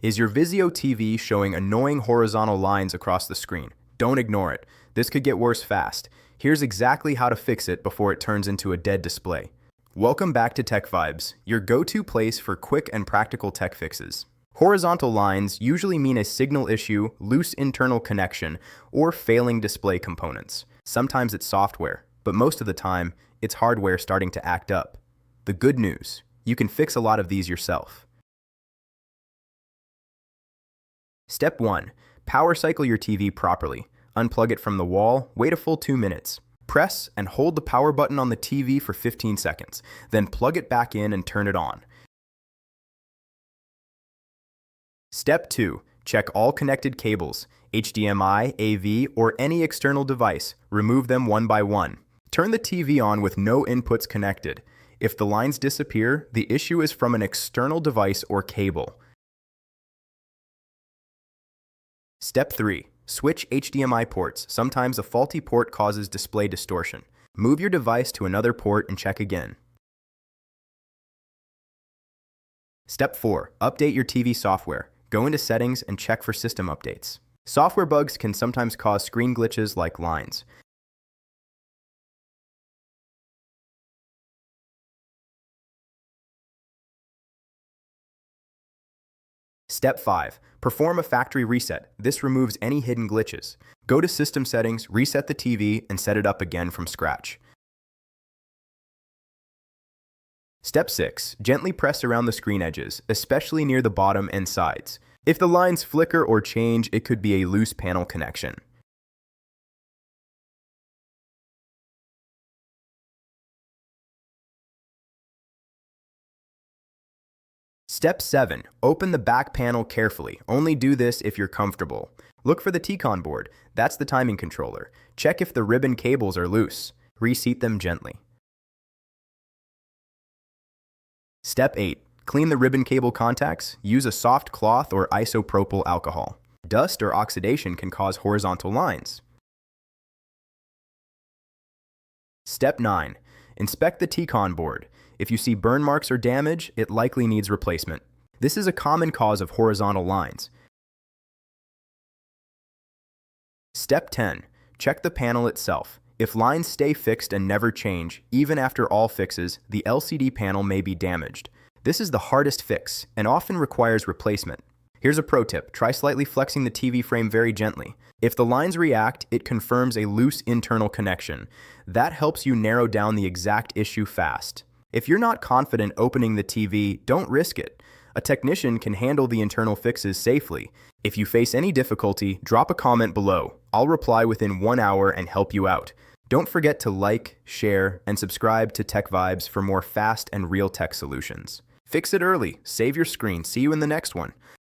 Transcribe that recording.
Is your Vizio TV showing annoying horizontal lines across the screen? Don't ignore it. This could get worse fast. Here's exactly how to fix it before it turns into a dead display. Welcome back to Tech Vibes, your go-to place for quick and practical tech fixes. Horizontal lines usually mean a signal issue, loose internal connection, or failing display components. Sometimes it's software, but most of the time, it's hardware starting to act up. The good news, you can fix a lot of these yourself. Step 1. Power cycle your TV properly. Unplug it from the wall, wait a full 2 minutes. Press and hold the power button on the TV for 15 seconds, then plug it back in and turn it on. Step 2. Check all connected cables, HDMI, AV, or any external device. Remove them one by one. Turn the TV on with no inputs connected. If the lines disappear, the issue is from an external device or cable. Step 3. Switch HDMI ports. Sometimes a faulty port causes display distortion. Move your device to another port and check again. Step 4. Update your TV software. Go into settings and check for system updates. Software bugs can sometimes cause screen glitches like lines. Step 5. Perform a factory reset. This removes any hidden glitches. Go to System Settings, reset the TV, and set it up again from scratch. Step 6. Gently press around the screen edges, especially near the bottom and sides. If the lines flicker or change, it could be a loose panel connection. Step 7. Open the back panel carefully. Only do this if you're comfortable. Look for the T-Con board. That's the timing controller. Check if the ribbon cables are loose. Reseat them gently. Step 8. Clean the ribbon cable contacts. Use a soft cloth or isopropyl alcohol. Dust or oxidation can cause horizontal lines. Step 9. Inspect the T-Con board. If you see burn marks or damage, it likely needs replacement. This is a common cause of horizontal lines. Step 10. Check the panel itself. If lines stay fixed and never change, even after all fixes, the LCD panel may be damaged. This is the hardest fix and often requires replacement. Here's a pro tip. Try slightly flexing the TV frame very gently. If the lines react, it confirms a loose internal connection. That helps you narrow down the exact issue fast. If you're not confident opening the TV, don't risk it. A technician can handle the internal fixes safely. If you face any difficulty, drop a comment below. I'll reply within 1 hour and help you out. Don't forget to like, share, and subscribe to Tech Vibes for more fast and real tech solutions. Fix it early. Save your screen. See you in the next one.